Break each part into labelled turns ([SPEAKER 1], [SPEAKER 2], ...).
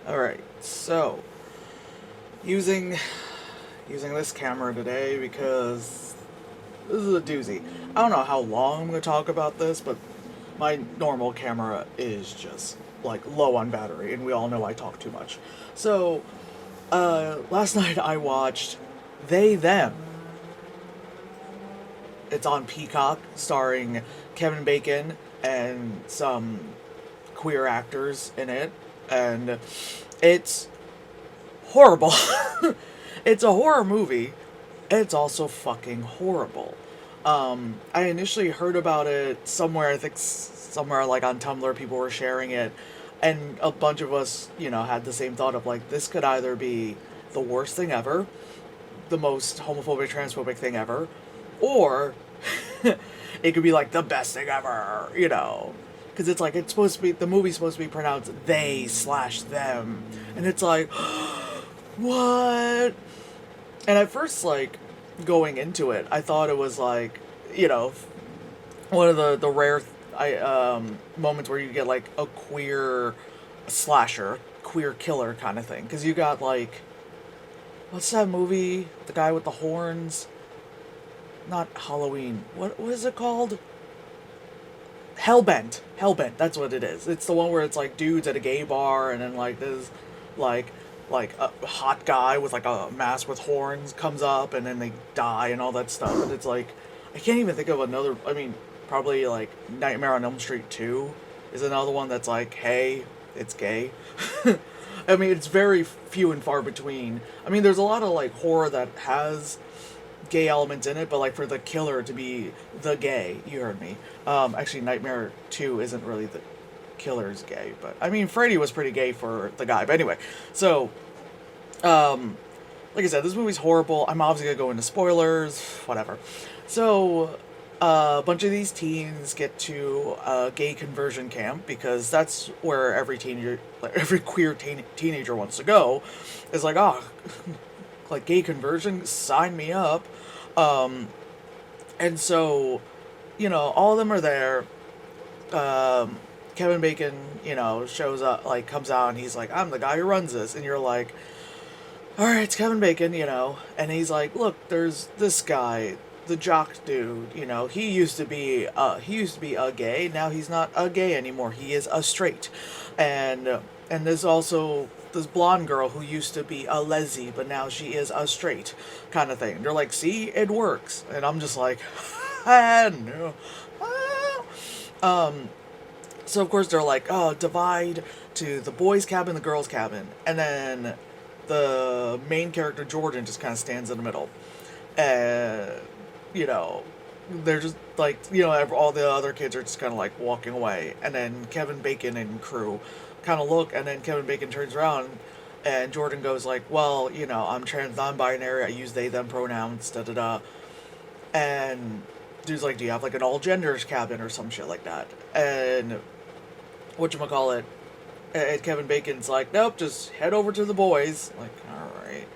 [SPEAKER 1] Alright, so using this camera today because this is a doozy. I don't know how long I'm gonna talk about this, but my normal camera is just like low on battery, and we all know I talk too much. So, last night I watched They Them. It's on Peacock, starring Kevin Bacon and some queer actors in it, and it's horrible. It's a horror movie. It's also fucking horrible. I initially heard about it somewhere, I think somewhere like on Tumblr, people were sharing it, and a bunch of us, had the same thought of like, this could either be the worst thing ever, the most homophobic, transphobic thing ever, or it could be like the best thing ever. Because it's like, it's supposed to be, the movie's supposed to be pronounced they/them. And it's like, what? And at first, like, going into it, I thought it was like, one of the rare moments where you get like a queer slasher, queer killer kind of thing. Because you got like, what's that movie? The guy with the horns? Not Halloween. What is it called? Hellbent. Hellbent. That's what it is. It's the one where it's like dudes at a gay bar, and then like this, like like a hot guy with like a mask with horns comes up, and then they die and all that stuff. And it's like, I can't even think of another. I mean, probably like Nightmare on Elm Street 2 is another one that's like, hey, it's gay. I mean, it's very few and far between. I mean, there's a lot of like horror that has gay elements in it, but like for the killer to be the gay, you heard me. Actually, Nightmare 2 isn't really the killer's gay, but I mean, Freddy was pretty gay for the guy. But anyway, so, like I said, this movie's horrible. I'm obviously gonna go into spoilers, whatever. So, a bunch of these teens get to a gay conversion camp because that's where every teenager, like every queer teenager wants to go. It's like, oh, like gay conversion, sign me up. Um, and so, all of them are there. Kevin Bacon, shows up, like, comes out, and he's like, I'm the guy who runs this. And you're like, all right, it's Kevin Bacon, And he's like, look, there's this guy, the jock dude, he used to be a gay. Now he's not a gay anymore. He is a straight. And there's also this blonde girl who used to be a leslie, but now she is a straight kind of thing. They're like, see, it works. And I'm just like, no. So of course they're like, oh, divide to the boys' cabin, the girls' cabin, and then the main character Jordan just kind of stands in the middle, and you know, they're just like, all the other kids are just kind of like walking away, and then Kevin Bacon and crew kind of look, and then Kevin Bacon turns around, and Jordan goes like, well, I'm trans, non-binary, I use they them pronouns, da da da, and dude's like, do you have like an all genders cabin or some shit like that? And whatchamacallit, and Kevin Bacon's like, nope, just head over to the boys. Like, alright.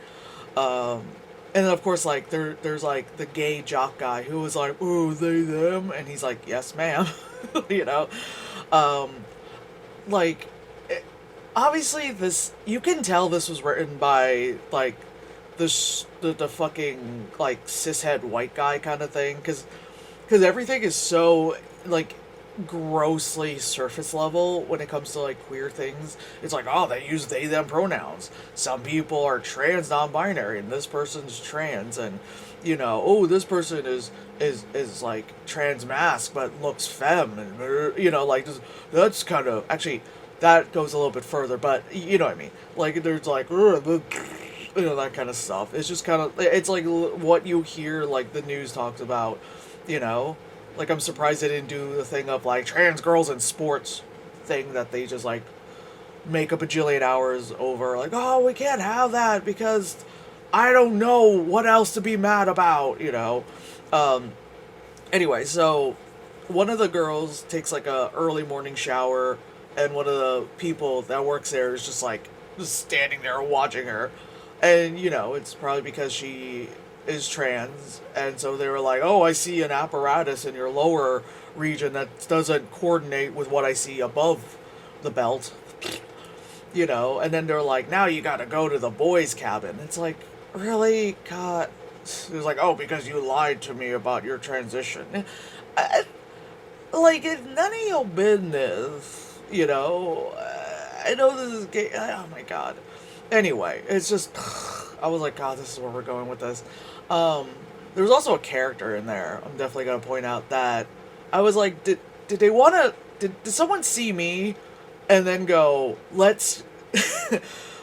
[SPEAKER 1] And then of course, like, there's like the gay jock guy who was like, oh, they, them? And he's like, yes, ma'am. you know? Um, like, obviously this, you can tell this was written by, like, the fucking, like, cishet white guy kind of thing, because everything is so, like, grossly surface level when it comes to like queer things. It's like, oh, they use they them pronouns. Some people are trans non-binary and this person's trans, and oh, this person is like trans mask but looks femme, and like just, that's kind of, actually that goes a little bit further, but you know what I mean. Like there's like that kind of stuff. It's just kind of, it's like what you hear like the news talks about, you know like, I'm surprised they didn't do the thing of, like, trans girls in sports thing that they just, like, make a bajillion hours over. Like, oh, we can't have that because I don't know what else to be mad about. Um, anyway, so one of the girls takes, like, a early morning shower, and one of the people that works there is just, like, just standing there watching her. And, it's probably because she is trans, and so they were like, oh, I see an apparatus in your lower region that doesn't coordinate with what I see above the belt. and then they're like, now you gotta go to the boys' cabin. It's like, really? God. It was like, oh, because you lied to me about your transition. I, like, it's none of your business, I know this is gay. Oh my god. Anyway, it's just, I was like, God, this is where we're going with this. There was also a character in there. I'm definitely gonna point out that I was like, did they want to? Did someone see me, and then go, let's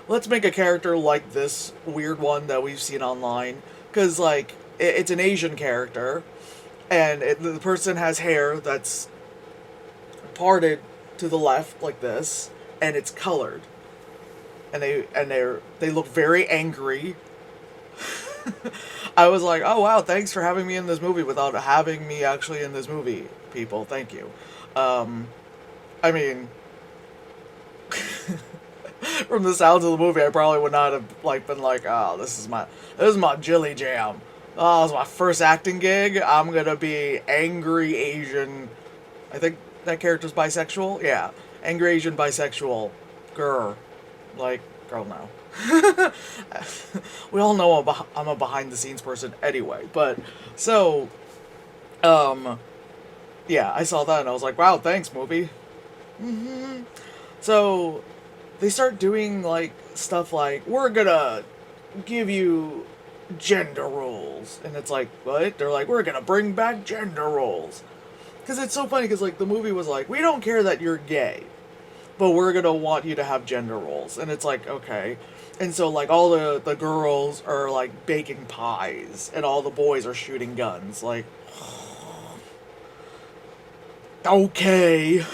[SPEAKER 1] let's make a character like this weird one that we've seen online? Because like it's an Asian character, and the person has hair that's parted to the left like this, and it's colored, and they look very angry. I was like, oh wow, thanks for having me in this movie without having me actually in this movie, people. Thank you. I mean, from the sounds of the movie, I probably would not have like been like, oh, this is my Jilly Jam. Oh, it's my first acting gig. I'm gonna be angry Asian. I think that character's bisexual. Yeah, angry Asian bisexual girl. Like, girl, no. We all know I'm a behind the scenes person anyway. But so, yeah, I saw that and I was like, wow, thanks, movie. So they start doing like stuff like, we're gonna give you gender roles, and it's like, what? They're like, we're gonna bring back gender roles, because it's so funny, because like the movie was like, we don't care that you're gay, but we're gonna want you to have gender roles, and it's like, okay. And so like all the girls are like baking pies and all the boys are shooting guns, like, okay.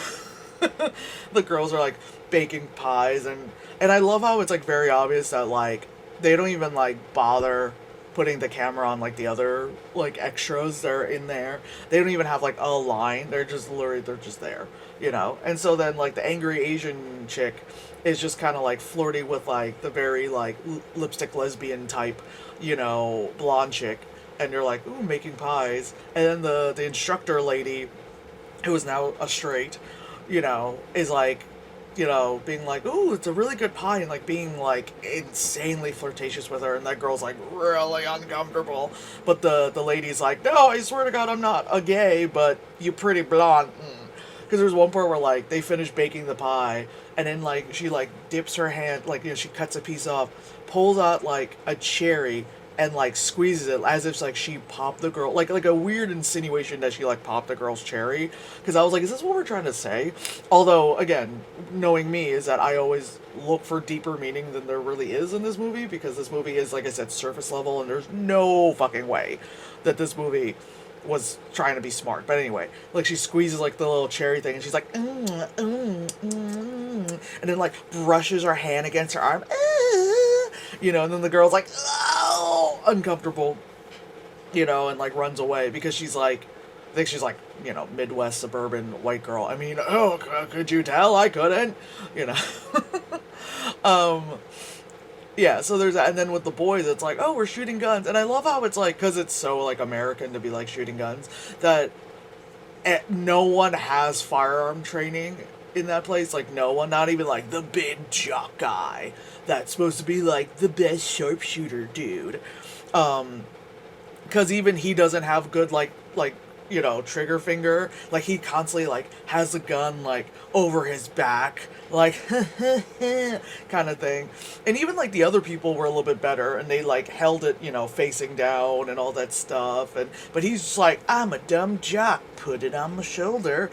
[SPEAKER 1] The girls are like baking pies, and I love how it's like very obvious that like they don't even like bother putting the camera on like the other like extras that are in there. They don't even have like a line. They're just literally, they're just there, And so then like the angry Asian chick is just kind of like flirty with like the very like lipstick lesbian type, blonde chick, and you're like, ooh, making pies. And then the instructor lady, who is now a straight, is like, being like, ooh, it's a really good pie, and like being like insanely flirtatious with her, and that girl's like really uncomfortable. But the lady's like, no, I swear to God, I'm not a gay, but you pretty blonde. Because there's one part where like they finish baking the pie, and then like she like dips her hand, like, she cuts a piece off, pulls out like a cherry, and like squeezes it as if like she popped the girl, like a weird insinuation that she like popped the girl's cherry. Because I was like, is this what we're trying to say? Although again, knowing me, is that I always look for deeper meaning than there really is in this movie, because this movie is, like I said, surface level, and there's no fucking way that this movie was trying to be smart. But anyway, like she squeezes like the little cherry thing, and she's like, and then like brushes her hand against her arm, and then the girl's like, oh, uncomfortable, and like runs away, because she's like, I think she's like, Midwest suburban white girl. I mean, oh, could you tell I couldn't, yeah, so there's that. And then with the boys, it's like, oh, we're shooting guns. And I love how it's like, because it's so like American to be like shooting guns, that no one has firearm training in that place. Like, no one, not even like the big jock guy that's supposed to be like the best sharpshooter dude. Because even he doesn't have good like trigger finger. Like, he constantly like has the gun like over his back, like kind of thing. And even like the other people were a little bit better, and they like held it, facing down and all that stuff. But he's just like, I'm a dumb jock, put it on my shoulder,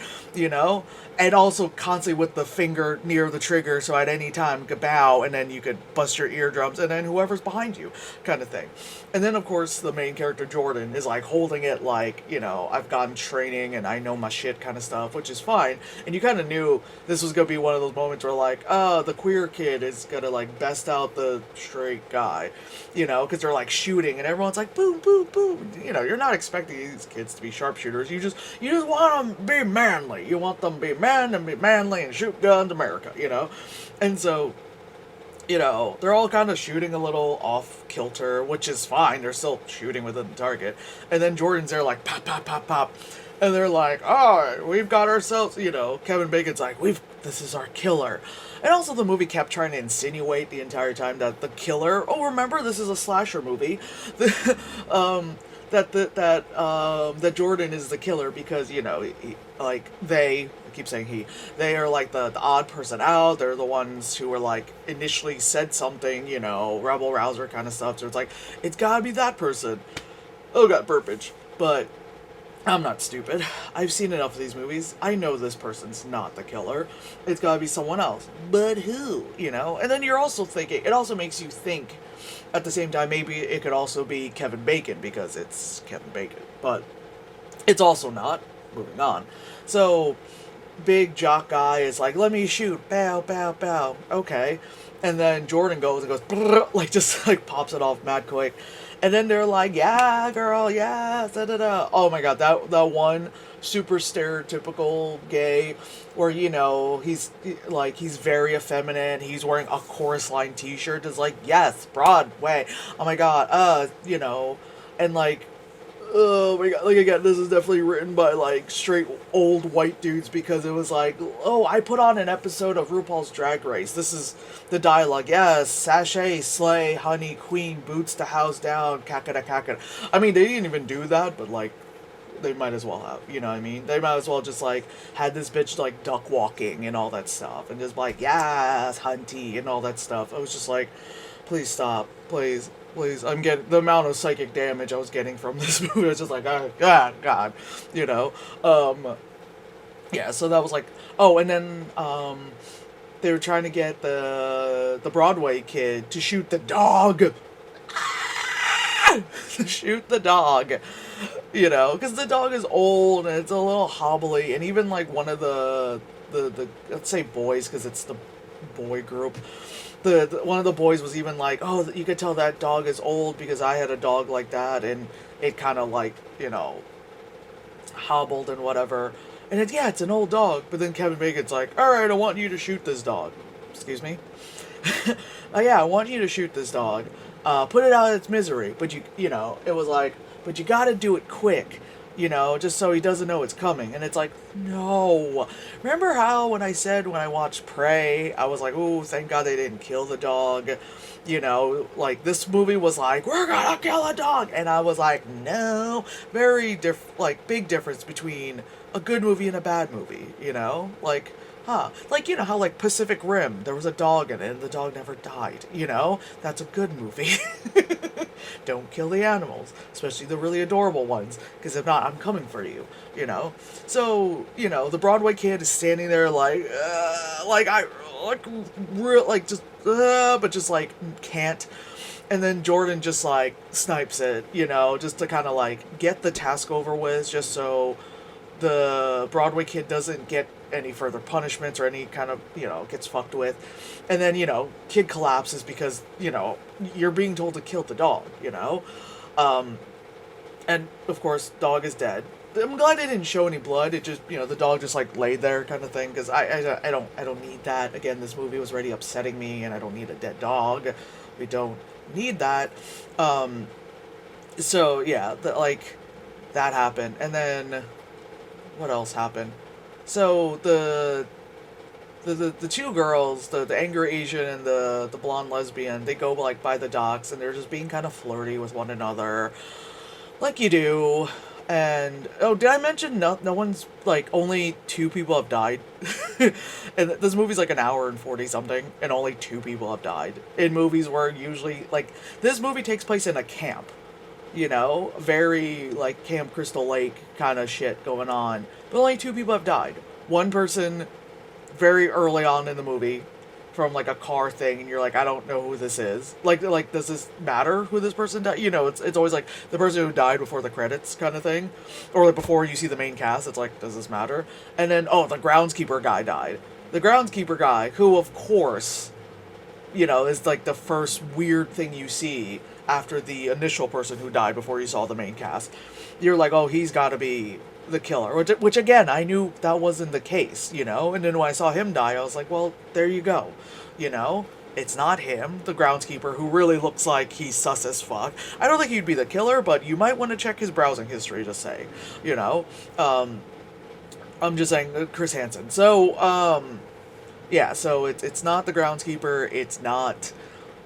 [SPEAKER 1] and also constantly with the finger near the trigger, so at any time you could bow, and then you could bust your eardrums, and then whoever's behind you, kind of thing. And then of course the main character Jordan is like holding it like, I've gotten training and I know my shit kind of stuff, which is fine. And you kind of knew this was gonna be one of those moments where like, oh, the queer kid is gonna like best out the straight guy, because they're like shooting and everyone's like boom boom boom. You're not expecting these kids to be sharpshooters. You just want them to be manly. You want them to be man and be manly and shoot guns, America, And so, they're all kind of shooting a little off kilter, which is fine. They're still shooting within the target. And then Jordan's there like pop, pop, pop, pop. And they're like, oh, we've got ourselves, Kevin Bacon's like, this is our killer. And also the movie kept trying to insinuate the entire time that the killer, oh, remember, this is a slasher movie, that Jordan is the killer because, I keep saying they are like the odd person out. They're the ones who were like initially said something, rebel rouser kind of stuff. So it's like, it's gotta be that person. Oh god, burpage. But I'm not stupid. I've seen enough of these movies. I know this person's not the killer. It's gotta be someone else. But who? And then you're also thinking, it also makes you think at the same time, maybe it could also be Kevin Bacon because it's Kevin Bacon. But it's also not. Moving on. So, big jock guy is like, let me shoot. Bow, bow, bow. Okay. And then Jordan goes and goes, brrr, like, just, like, pops it off mad quick. And then they're like, yeah, girl, yeah, da-da-da. Oh, my God, that one super stereotypical gay where, he's very effeminate. He's wearing a Chorus Line t-shirt. Is like, yes, Broadway. Oh, my God, and, like, oh my god, like again, this is definitely written by like straight old white dudes because it was like, oh, I put on an episode of RuPaul's Drag Race. This is the dialogue. Yes, sashay, slay, honey, queen, boots to house down, kakada kakada. I mean, they didn't even do that, but like, they might as well have, you know what I mean? They might as well just like had this bitch like duck walking and all that stuff and just like, yes, hunty and all that stuff. I was just like, please stop, please. Please, I'm getting the amount of psychic damage I was getting from this movie. I was just like, oh, God, yeah. So that was like, oh, and then they were trying to get the Broadway kid to shoot the dog, to shoot the dog, because the dog is old and it's a little hobbly, and even like one of the let's say boys, because it's the boy group. One of the boys was even like, oh, you could tell that dog is old because I had a dog like that, and it kind of like, hobbled and whatever. And it's an old dog. But then Kevin Bacon's like, all right, I want you to shoot this dog. Excuse me? Yeah, I want you to shoot this dog. Put it out of its misery. But it was like, but you gotta do it quick. Just so he doesn't know it's coming. And it's like, no. Remember how when I watched Prey, I was like, oh, thank God they didn't kill the dog. Like, this movie was like, we're gonna kill a dog. And I was like, no. Very, big difference between a good movie and a bad movie, Like, like, how, like, Pacific Rim, there was a dog in it, and the dog never died, That's a good movie. Don't kill the animals, especially the really adorable ones, because if not, I'm coming for you, So, the Broadway kid is standing there but just, like, can't. And then Jordan just, like, snipes it, just to kind of, like, get the task over with, just so the Broadway kid doesn't get any further punishments or any kind of, gets fucked with. And then, kid collapses because, you're being told to kill the dog, And, of course, dog is dead. I'm glad they didn't show any blood. It just, the dog just, like, laid there kind of thing. Because I don't need that. Again, this movie was already upsetting me, and I don't need a dead dog. We don't need that. So, yeah, that happened. And then what else happened? So the two girls, the angry Asian and the blonde lesbian, they go like by the docks and they're just being kind of flirty with one another, like you do. And oh, did I mention no one's like only 2 people have died? And this movie's like an hour and 40 something, and only 2 people have died. In movies where usually like this movie takes place in a camp. Very, like, Camp Crystal Lake kind of shit going on. But only 2 people have died. One person very early on in the movie from, like, a car thing, and you're like, I don't know who this is. Like, does this matter who this person died? It's always, like, the person who died before the credits kind of thing. Or, like, before you see the main cast, it's like, does this matter? And then, oh, the groundskeeper guy died. The groundskeeper guy, who, of course, is, like, the first weird thing you see after the initial person who died before you saw the main cast. You're like, oh, he's got to be the killer. Which, again, I knew that wasn't the case, And then when I saw him die, I was like, well, there you go. It's not him, the groundskeeper, who really looks like he's sus as fuck. I don't think he'd be the killer, but you might want to check his browsing history to say, I'm just saying, Chris Hansen. So, Yeah, so it's not the groundskeeper, it's not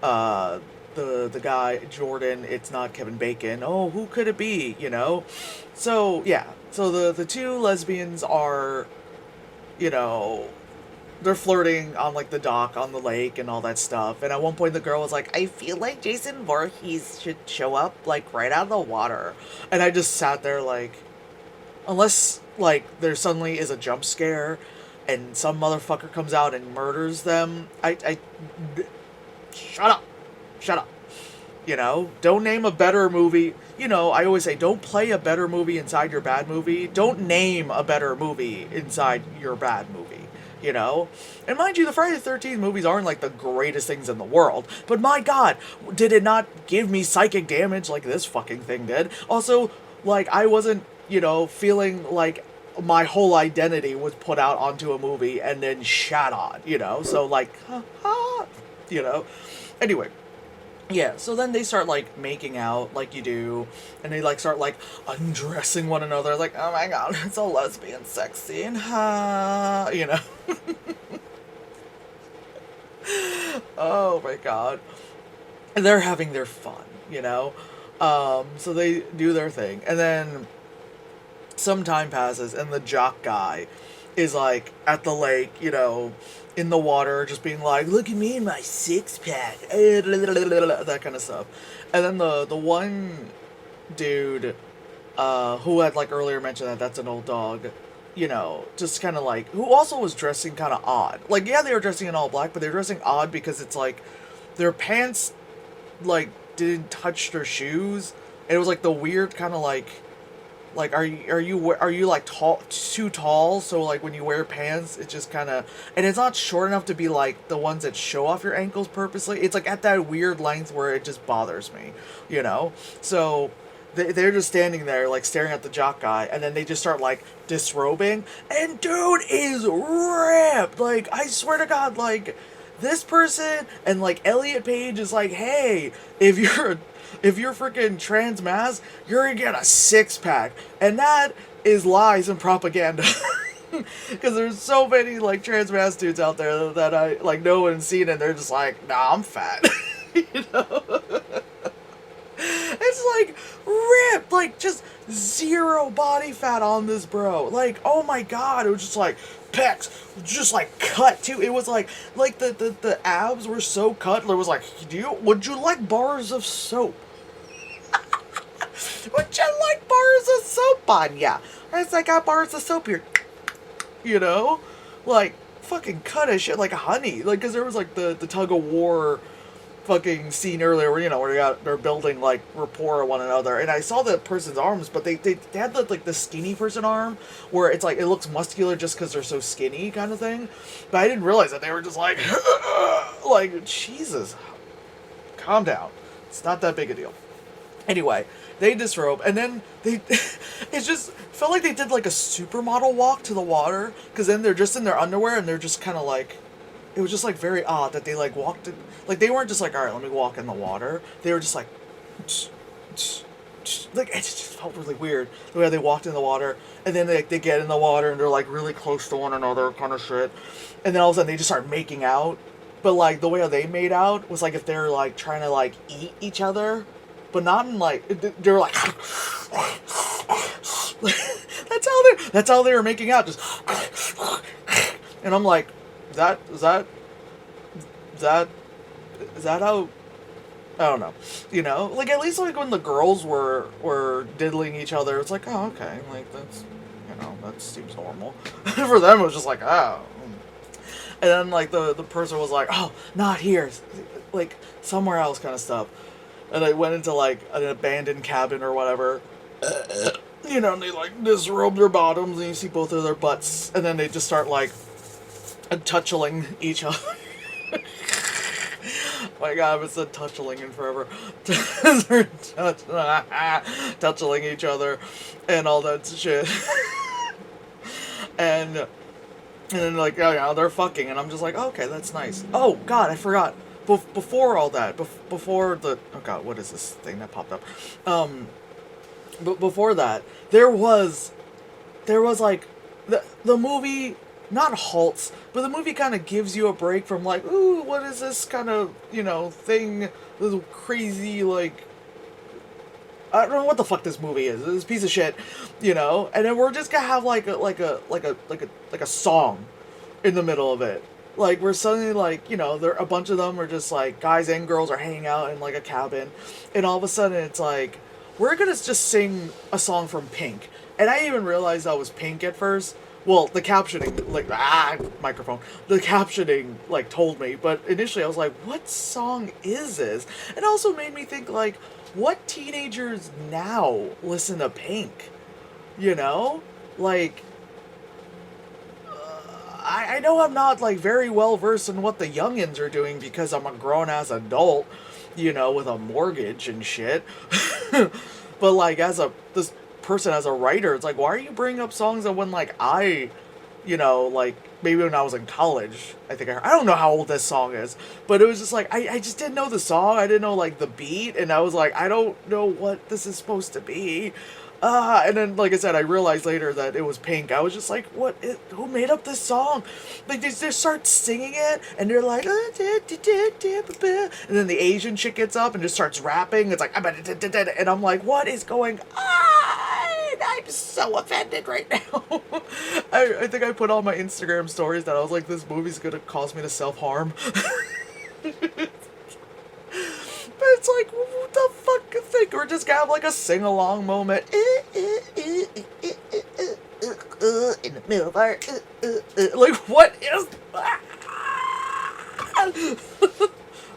[SPEAKER 1] uh the guy Jordan, it's not Kevin Bacon. Oh, who could it be, you know? So, yeah. So the two lesbians are, you know, they're flirting on like the dock on the lake and all that stuff. And at one point the girl was like, "I feel like Jason Voorhees should show up like right out of the water." And I just sat there like, unless like there suddenly is a jump scare and some motherfucker comes out and murders them, I shut up. Shut up. You know, don't name a better movie. You know, I always say don't play a better movie inside your bad movie. Don't name a better movie inside your bad movie. You know? And mind you, the Friday the 13th movies aren't like the greatest things in the world. But my god, did it not give me psychic damage like this fucking thing did? Also, like, I wasn't, you know, feeling like my whole identity was put out onto a movie and then shat on, you know? So, like, ha ha, you know? Anyway, yeah, so then they start like making out like you do, and they like start like undressing one another, like, oh my god, it's a lesbian sex scene, ha, you know. Oh my god. And they're having their fun, you know. So they do their thing, and then some time passes, and the jock guy is like at the lake, you know, in the water, just being like, "Look at me in my six pack," that kind of stuff. And then the one dude, who had like earlier mentioned that that's an old dog, you know, just kind of like, who also was dressing kind of odd. Like, yeah, they were dressing in all black, but they're dressing odd because it's like their pants like didn't touch their shoes, and it was like the weird kind of like, are you like tall, too tall? So like when you wear pants, it's just kind of, and it's not short enough to be like the ones that show off your ankles purposely. It's like at that weird length where it just bothers me, you know. So they're just standing there like staring at the jock guy, and then they just start like disrobing, and dude is ripped. Like, I swear to God, like, this person and like Elliot Page is like, hey, if you're freaking trans mass, you're gonna get a six pack, and that is lies and propaganda. Because there's so many like trans mass dudes out there that I like know and seen, and they're just like, nah, I'm fat. You know, it's like ripped, like just zero body fat on this bro. Like, oh my god, it was just like pecs, just like cut too. It was like the abs were so cut. It was like, would you like bars of soap? Would you like bars of soap on ya? I got bars of soap here. You know? Like, fucking cut as shit like honey. Like, because there was like the tug of war fucking scene earlier where, you know, where they're building like rapport with one another, and I saw the person's arms, but they had like the skinny person arm where it's like it looks muscular just because they're so skinny kind of thing, but I didn't realize that they were just like like, Jesus, calm down, it's not that big a deal. Anyway, they disrobe, and then they it just felt like they did like a supermodel walk to the water, because then they're just in their underwear and they're just kind of like, it was just like very odd that they like walked in, like they weren't just like, all right, let me walk in the water. They were just like, like, it just felt really weird the way they walked in the water, and then they get in the water and they're like really close to one another kind of shit, and then all of a sudden they just start making out, but like the way they made out was like if they're like trying to like eat each other, but not in like, they're like that's how they were making out, just and I'm like, is that how, I don't know, you know, like at least like when the girls were diddling each other, it's like, oh, okay, like that's, you know, that seems normal. For them it was just like, oh. And then like the person was like, oh, not here, like somewhere else kind of stuff, and they went into like an abandoned cabin or whatever, you know, and they like disrobe their bottoms and you see both of their butts, and then they just start like touching each other. My god, I haven't said touching in forever. They're touching each other and all that shit. and then like, oh yeah, they're fucking, and I'm just like, okay, that's nice. Oh god, I forgot. Before all that, before the, oh god, what is this thing that popped up? But before that, there was like the movie not halts, but the movie kind of gives you a break from like, ooh, what is this kind of, thing, this crazy, like, I don't know what the fuck this movie is. This piece of shit, And then we're just gonna have like a song in the middle of it. Like we're suddenly like, there a bunch of them are just like guys and girls are hanging out in like a cabin, and all of a sudden it's like we're gonna just sing a song from Pink, and I didn't even realize that was Pink at first. Well, the captioning, like, microphone. The captioning, like, told me, but initially I was like, what song is this? It also made me think, like, what teenagers now listen to Pink? You know? Like, I know I'm not, like, very well versed in what the youngins are doing because I'm a grown-ass adult, with a mortgage and shit. But, like, this person as a writer, it's like, why are you bringing up songs that when, like, like, maybe when I was in college, I don't know how old this song is, but it was just like, I just didn't know the song, I didn't know, like, the beat, and I was like, I don't know what this is supposed to be. And then, like I said, I realized later that it was Pink. I was just like, who made up this song? Like, they just start singing it, and they're like, and then the Asian chick gets up and just starts rapping. It's like, and I'm like, what is going on? I'm so offended right now. I think I put on my Instagram stories that I was like, this movie's gonna cause me to self-harm. But it's like, what the fuck? I think we're just gonna have like a sing-along moment. In the middle of our... Like, what is that?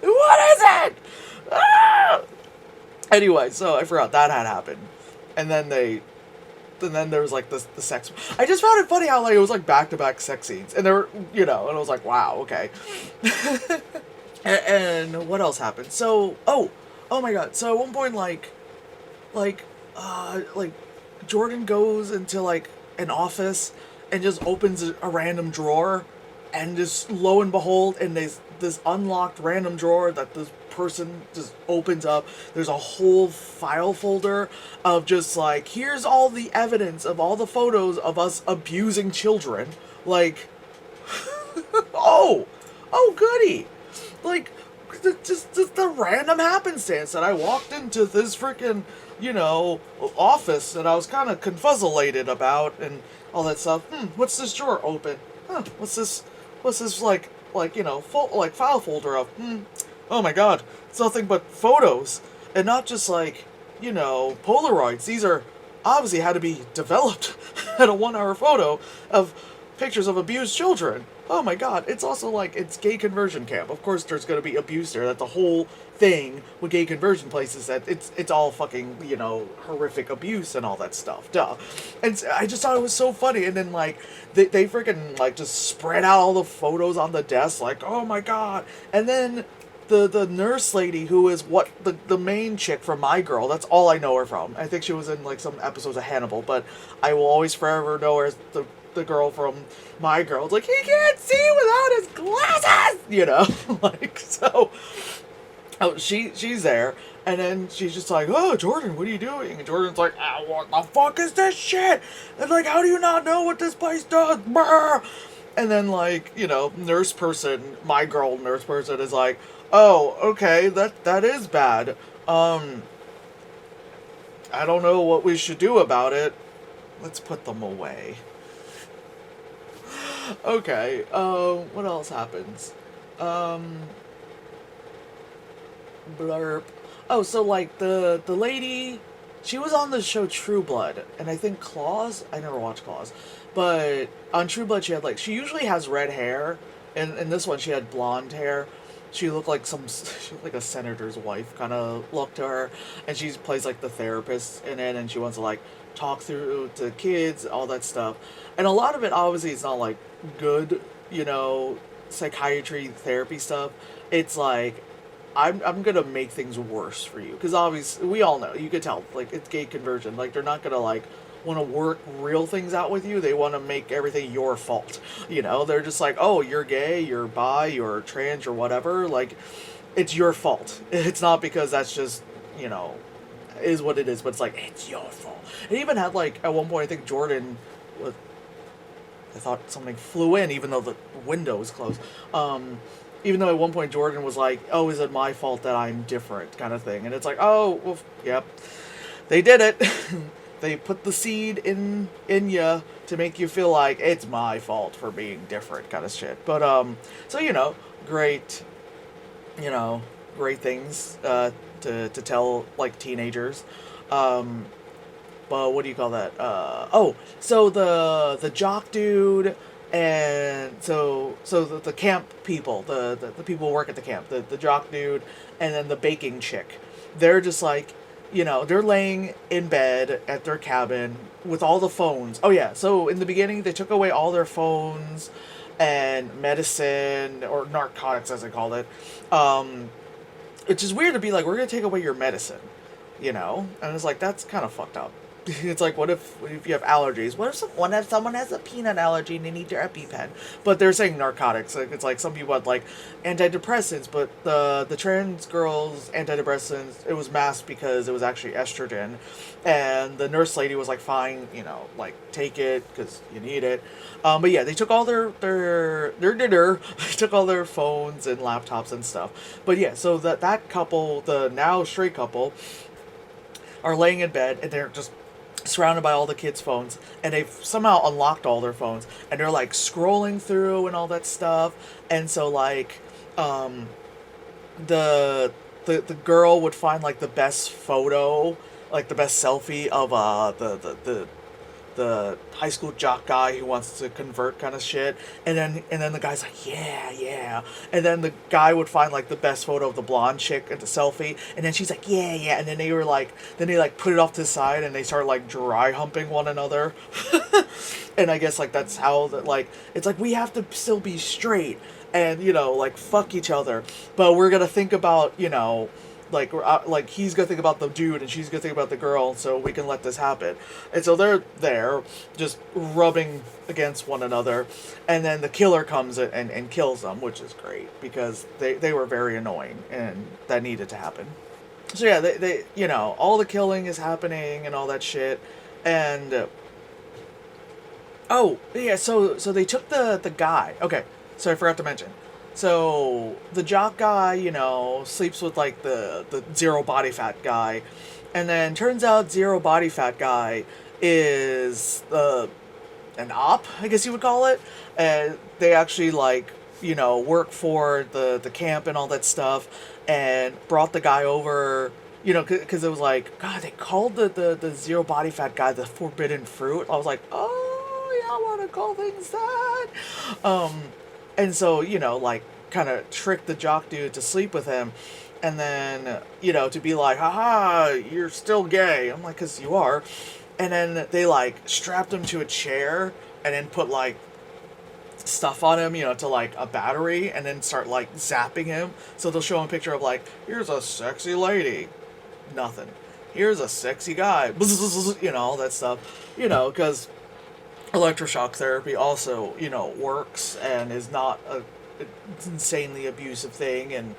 [SPEAKER 1] What is it? Anyway, so I forgot that had happened. And then there was like the sex. I just found it funny how like it was like back-to-back sex scenes. And there were, and I was like, wow, okay. And what else happened? So, oh my god. So at one point, like Jordan goes into like an office and just opens a random drawer, and just lo and behold, in this unlocked random drawer that this person just opens up, there's a whole file folder of just like, here's all the evidence of all the photos of us abusing children. Like, oh goody. Like, just the random happenstance that I walked into this freaking, office that I was kind of confuzzulated about and all that stuff. What's this drawer open? What's this like file folder of? Oh my god, it's nothing but photos. And not just like, Polaroids. These are obviously had to be developed at a 1-hour photo of pictures of abused children. Oh my god, it's also like, it's gay conversion camp. Of course there's gonna be abuse there. That's the whole thing with gay conversion places, that it's all fucking, horrific abuse and all that stuff. Duh. And I just thought it was so funny. And then like, they freaking like just spread out all the photos on the desk, like, oh my god. And then the nurse lady, who is the main chick from My Girl, that's all I know her from. I think she was in like some episodes of Hannibal, but I will always forever know her as the girl from My Girl. It's like, he can't see without his glasses, like, so, she's there, and then she's just like, oh, Jordan, what are you doing? And Jordan's like, what the fuck is this shit? And like, how do you not know what this place does? Brr. And then like, nurse person, My Girl nurse person is like, oh, okay, that is bad. I don't know what we should do about it. Let's put them away. Okay, what else happens? Blurb. Oh, so like the lady, she was on the show True Blood, and I think Claws, I never watched Claws, but on True Blood she usually has red hair, and in this one she had blonde hair. She looked like a senator's wife kind of look to her, and she plays like the therapist in it, and she wants to like talk through to kids, all that stuff. And a lot of it obviously is not like good, psychiatry therapy stuff. It's like, I'm gonna make things worse for you, because obviously we all know, you could tell, like, it's gay conversion. Like, they're not gonna like want to work real things out with you. They want to make everything your fault. They're just like, oh, you're gay, you're bi, you're trans, or whatever. Like, it's your fault. It's not because that's just, is what it is, but it's like, it's your fault. It even had like, at one point, I think Jordan I thought something flew in, even though the window was closed. Even though at one point Jordan was like, "Oh, is it my fault that I'm different?" kind of thing, and it's like, "Oh, well, yep, they did it. They put the seed in you to make you feel like it's my fault for being different," kind of shit. But so great, you know, great things to tell like teenagers. Um, but what do you call that? So the jock dude and the camp people, the people who work at the camp, the jock dude, and then the baking chick, they're just like, they're laying in bed at their cabin with all the phones. Oh yeah, so in the beginning they took away all their phones and medicine or narcotics as they called it. Which is weird to be like, we're gonna take away your medicine, and it's like, that's kind of fucked up. It's like, what if you have allergies? What if someone has a peanut allergy and they need their EpiPen? But they're saying narcotics. Like, it's like some people had like antidepressants, but the trans girls antidepressants, it was masked because it was actually estrogen, and the nurse lady was like, fine, like, take it because you need it. But yeah, they took all they took all their phones and laptops and stuff. But yeah, so that couple, the now straight couple, are laying in bed and they're just surrounded by all the kids' phones, and they've somehow unlocked all their phones, and they're like scrolling through and all that stuff. And so like the girl would find like the best photo, like the best selfie of the high school jock guy who wants to convert kind of shit, and then the guy's like, yeah, and then the guy would find like the best photo of the blonde chick at the selfie, and then she's like, yeah, and then they like put it off to the side and they start like dry humping one another. And I guess like that's how that, like, it's like, we have to still be straight and like fuck each other, but we're gonna think about like he's gonna think about the dude and she's gonna think about the girl, so we can let this happen. And so they're there just rubbing against one another, and then the killer comes and kills them, which is great because they were very annoying and that needed to happen. So yeah, they all the killing is happening and all that shit. And oh yeah, so they took the guy. Okay, so I forgot to mention. So the jock guy, sleeps with like the zero body fat guy, and then turns out zero body fat guy is an op, I guess you would call it. And they actually like work for the camp and all that stuff, and brought the guy over. Because it was like, God, they called the zero body fat guy the forbidden fruit. I was like, oh yeah, I want to call things that. And so, like, kind of trick the jock dude to sleep with him. And then, to be like, haha, you're still gay. I'm like, because you are. And then they, like, strapped him to a chair and then put, like, stuff on him, to, like, a battery. And then start, like, zapping him. So they'll show him a picture of, like, here's a sexy lady. Nothing. Here's a sexy guy. All that stuff. Because electroshock therapy also, works and is not a insanely abusive thing, and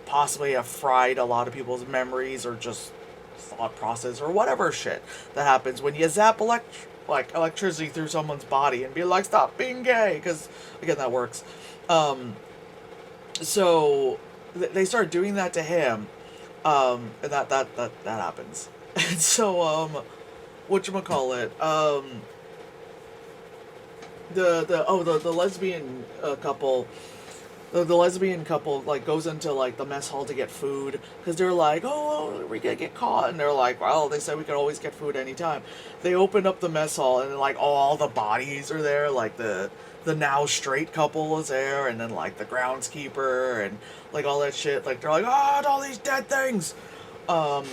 [SPEAKER 1] possibly have fried a lot of people's memories or just thought process or whatever shit that happens when you zap electricity through someone's body and be like, stop being gay, because again, that works. So they start doing that to him, and that happens. And so whatchamacallit, the lesbian couple, the lesbian couple like goes into like the mess hall to get food because they're like, oh, we're gonna get caught, and they're like, well, they said we can always get food anytime. They open up the mess hall and like all the bodies are there, like the now straight couple is there, and then like the groundskeeper and like all that shit. Like they're like, oh, all these dead things, and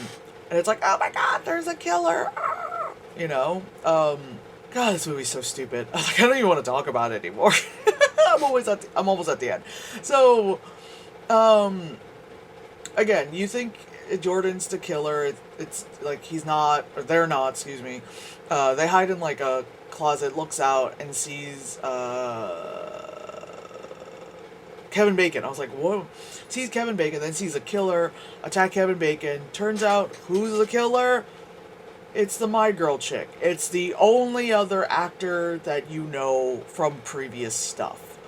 [SPEAKER 1] it's like, oh my God, there's a killer, God, this movie's so stupid. I don't even want to talk about it anymore. I'm almost at the end. So, again, you think Jordan's the killer? It's like he's not, or they're not. Excuse me. They hide in like a closet, looks out, and sees Kevin Bacon. I was like, whoa. Sees Kevin Bacon, then sees a killer attack Kevin Bacon. Turns out, who's the killer? It's the My Girl chick. It's the only other actor that you know from previous stuff.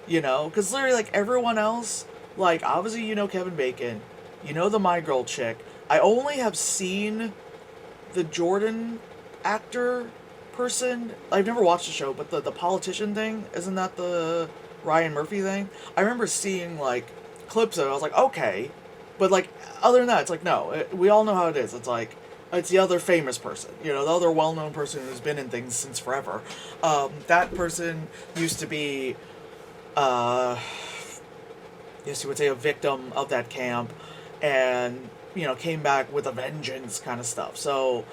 [SPEAKER 1] You know? Because literally, like, everyone else, like, obviously you know Kevin Bacon. You know the My Girl chick. I only have seen the Jordan actor person. I've never watched the show, but the politician thing, isn't that the Ryan Murphy thing? I remember seeing, like, clips of it. I was like, okay. But, like, other than that, it's like, no. We all know how it is. It's like, it's the other famous person. You know, the other well-known person who's been in things since forever. That person used to be, yes, you would say a victim of that camp. And, you know, came back with a vengeance kind of stuff. So,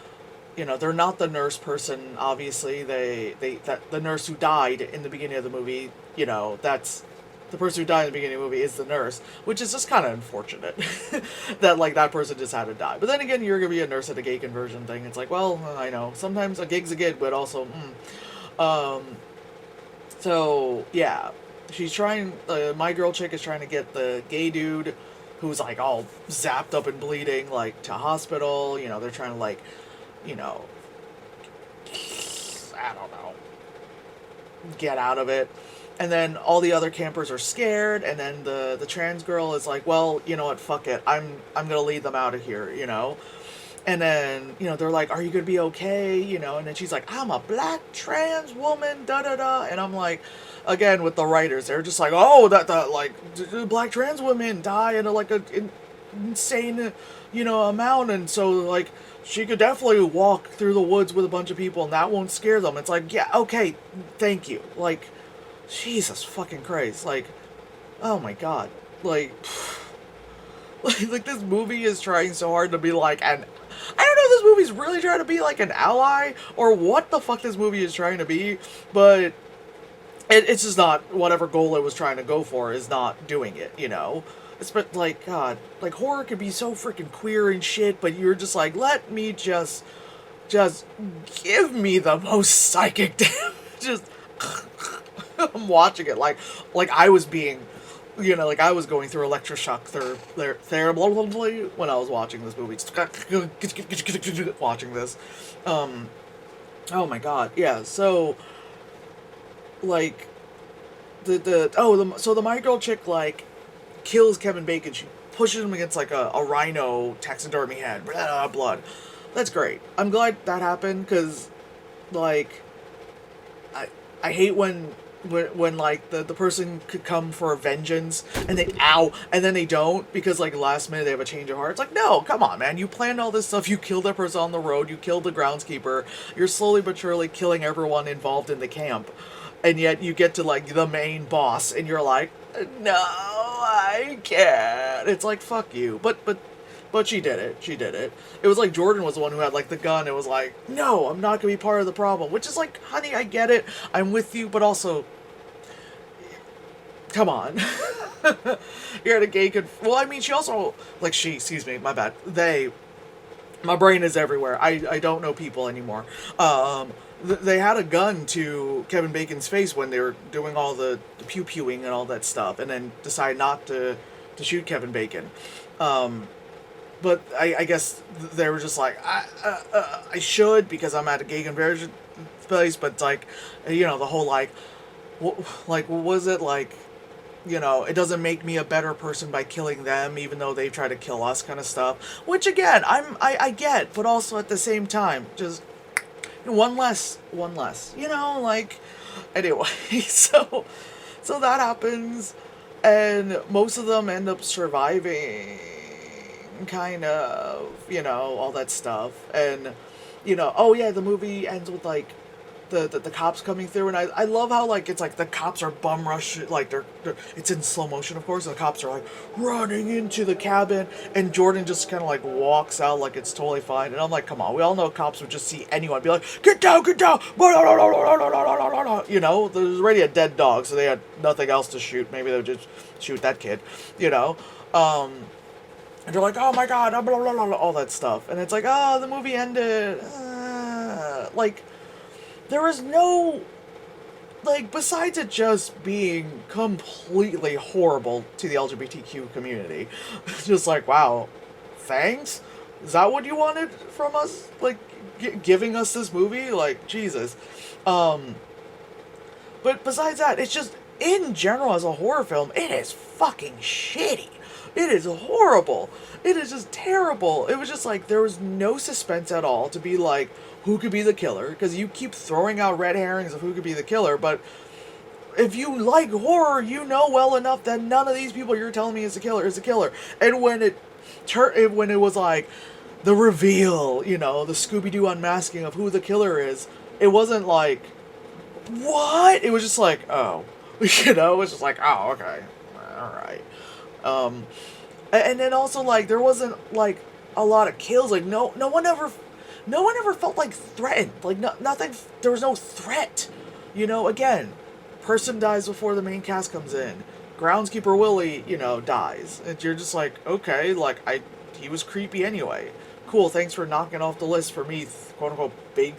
[SPEAKER 1] you know, they're not the nurse person, obviously. That the nurse who died in the beginning of the movie, you know, that's the person who died in the beginning of the movie is the nurse, which is just kind of unfortunate that, like, that person just had to die. But then again, you're gonna be a nurse at a gay conversion thing. It's like, well, I know sometimes a gig's a gig, but also, so yeah, she's trying. My girl chick is trying to get the gay dude, who's like all zapped up and bleeding, like, to hospital. You know, they're trying to, like, you know, I don't know, get out of it. And then all the other campers are scared, and then the trans girl is like, well, you know what, fuck it, I'm gonna lead them out of here, you know. And then, you know, they're like, are you gonna be okay, you know? And then she's like, I'm a black trans woman, da da da. And I'm like, again, with the writers, they're just like, oh, that like, black trans women die in like a insane, you know, amount, and so, like, she could definitely walk through the woods with a bunch of people and that won't scare them. It's like, yeah, okay, thank you. Like, Jesus fucking Christ. Like, oh my god. Like, like this movie is trying so hard to be like an... I don't know if this movie's really trying to be like an ally or what the fuck this movie is trying to be, but it's just not, whatever goal it was trying to go for is not doing it, you know? It's, but, like, God, like, horror could be so freaking queer and shit, but you're just like, let me just give me the most psychic damage. Just, I'm watching it like I was being, you know, like I was going through electroshock therapy when I was watching this movie. Watching this. Oh my god, yeah, so, like, so the My Girl chick, like, kills Kevin Bacon. She pushes him against, like, a rhino taxidermy head. Blah, blood. That's great. I'm glad that happened, because, like, I hate when like, the person could come for a vengeance, and and then they don't, because, like, last minute they have a change of heart. It's like, no, come on, man. You planned all this stuff. You killed that person on the road. You killed the groundskeeper. You're slowly but surely killing everyone involved in the camp. And yet you get to, like, the main boss, and you're like, no, I can't. It's like, fuck you. But she did it. She did it. It was like Jordan was the one who had, like, the gun. It was like, no, I'm not going to be part of the problem. Which is like, honey, I get it. I'm with you, but also, come on. You're at a gay well, I mean, she also, like, excuse me, my bad. My brain is everywhere. I don't know people anymore. They had a gun to Kevin Bacon's face when they were doing all the pew-pewing and all that stuff, and then decided not to shoot Kevin Bacon. But I guess they were just like, I should, because I'm at a gay conversion place, but it's like, you know, the whole, like, what was it, like, you know, it doesn't make me a better person by killing them, even though they try to kill us, kind of stuff. Which, again, I get, but also at the same time, just one less, you know, like, anyway, so that happens, and most of them end up surviving, kind of, you know, all that stuff, and, you know, oh yeah, the movie ends with, like, the cops coming through, and I love how, like, it's like the cops are bum rush, like, they're it's in slow motion, of course, and the cops are, like, running into the cabin, and Jordan just kind of, like, walks out like it's totally fine, and I'm like, come on, we all know cops would just see anyone, be like, get down, you know, there's already a dead dog, so they had nothing else to shoot, maybe they would just shoot that kid, you know, and they're like, oh my god, blah, blah, blah, all that stuff, and it's like, oh, the movie ended, like, there was no, like, besides it just being completely horrible to the LGBTQ community, it's just like, wow, thanks? Is that what you wanted from us? Like, giving us this movie? Like, Jesus. Um, but besides that, it's just, in general, as a horror film, it is fucking shitty. It is horrible. It is just terrible. It was just like, there was no suspense at all to be like, who could be the killer? Because you keep throwing out red herrings of who could be the killer, but if you like horror, you know well enough that none of these people you're telling me is the killer is the killer. And when it was like the reveal, the Scooby Doo unmasking of who the killer is, it wasn't like, what? It was just like, oh, it was just like, oh, okay, all right. Um, and then also like there wasn't like a lot of kills. Like no one ever felt like threatened. Like nothing. There was no threat. Again, person dies before the main cast comes in. Groundskeeper Willie, dies, and you're just like, okay, like he was creepy anyway. Cool, thanks for knocking off the list for me, quote unquote, big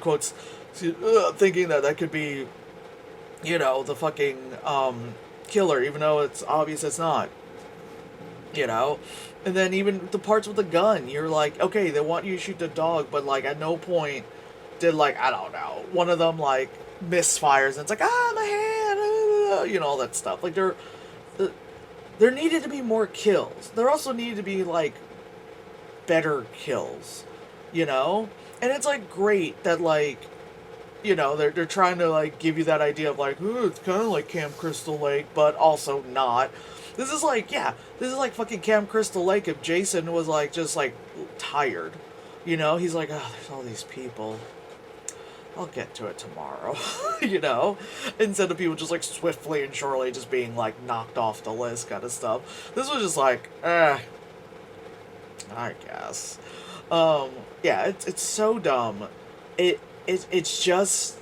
[SPEAKER 1] quotes, thinking that could be, the fucking killer, even though it's obvious it's not. And then even the parts with the gun, you're like, okay, they want you to shoot the dog, but like at no point did like, I don't know, one of them like misfires and it's like, my hand, all that stuff. Like there needed to be more kills. There also needed to be like better kills, and it's like great that like, they're trying to like give you that idea of like, ooh, it's kind of like Camp Crystal Lake, but also not. This is like fucking Camp Crystal Lake if Jason was like just like tired, he's like, oh, there's all these people, I'll get to it tomorrow, instead of people just like swiftly and surely just being like knocked off the list kind of stuff. This was just like, I guess. Yeah, it's so dumb. It's just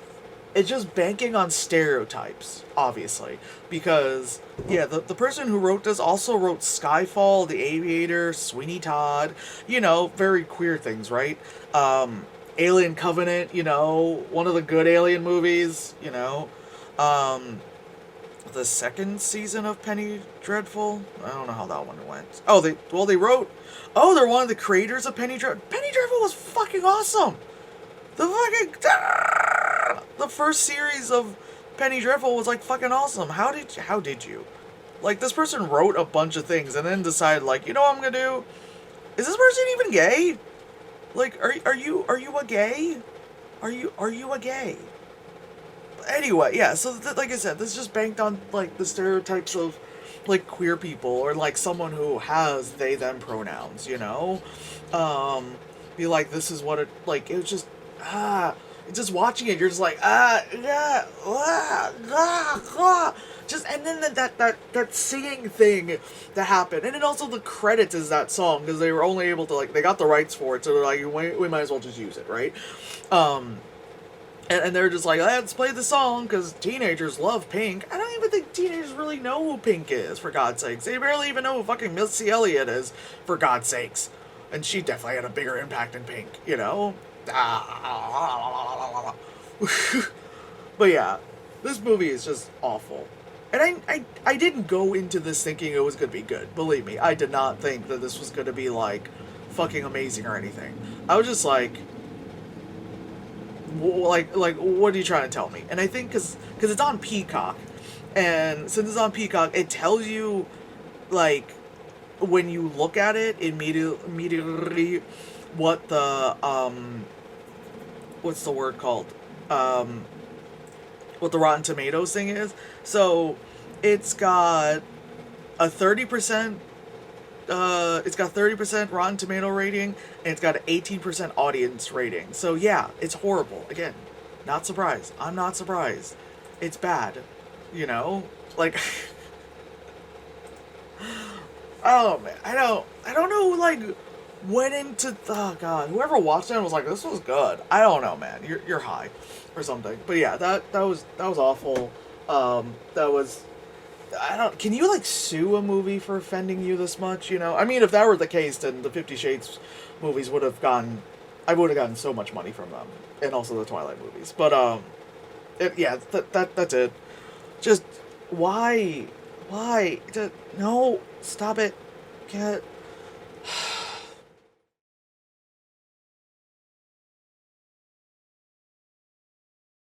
[SPEAKER 1] banking on stereotypes, obviously, because the person who wrote this also wrote Skyfall, The Aviator, Sweeney Todd, very queer things, right? Alien Covenant, one of the good Alien movies, the second season of Penny Dreadful. I don't know how that one went. They're one of the creators of Penny Dreadful. Penny Dreadful was fucking awesome. The first series of Penny Dreadful was like fucking awesome. How did you? Like, this person wrote a bunch of things and then decided like, you know what I'm gonna do? Is this person even gay? Like, are you a gay? Are you a gay? Anyway, yeah, so like I said, this just banked on like the stereotypes of like queer people or like someone who has they them pronouns, be like, this is what it like. It was just just watching it, you're just like just, and then that singing thing that happened, and then also the credits is that song because they were only able to like, they got the rights for it, so they're like, we might as well just use it, right? And they're just like, let's play the song because teenagers love Pink. I don't even think teenagers really know who Pink is, for God's sakes. They barely even know who fucking Missy Elliott is, for God's sakes. And she definitely had a bigger impact than Pink, But yeah, this movie is just awful. And I didn't go into this thinking it was going to be good. Believe me, I did not think that this was going to be, like, fucking amazing or anything. I was just like, what are you trying to tell me? And I think because it's on Peacock, and since it's on Peacock, it tells you, like, when you look at it immediately what the what's the word called, what the Rotten Tomatoes thing is. So it's got a 30% it's got 30% Rotten Tomato rating, and it's got an 18% audience rating. So yeah, it's horrible. Again, not surprised. I'm not surprised. It's bad. Like oh man, I don't know who like went into, oh god, whoever watched it and was like, this was good. I don't know, man. You're high or something. But yeah, that was awful. That was, can you like sue a movie for offending you this much, I mean, if that were the case, then the 50 Shades movies would have I would have gotten so much money from them, and also the Twilight movies. But that's it. Just why no, stop it. Can't